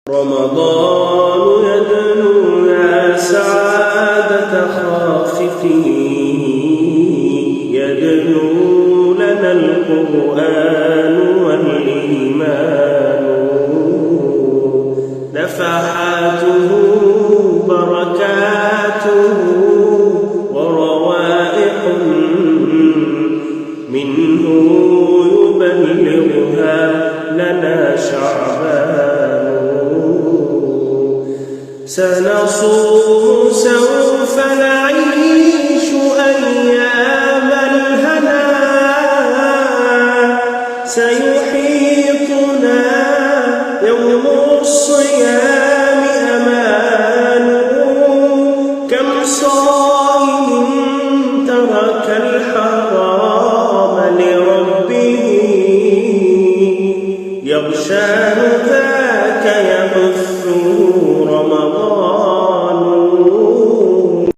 رمضان يدنو يا سعادة خافقين، يدنو لنا القرآن والإيمان، نفحاته بركاته وروائح منه يبلغها لنا شعبان. سنصوم سوف نعيش أيام الهنا، سيحيطنا يوم الصيام أمان. كم صائم ترك الحرام لربه، يغشاه ذاك يبثه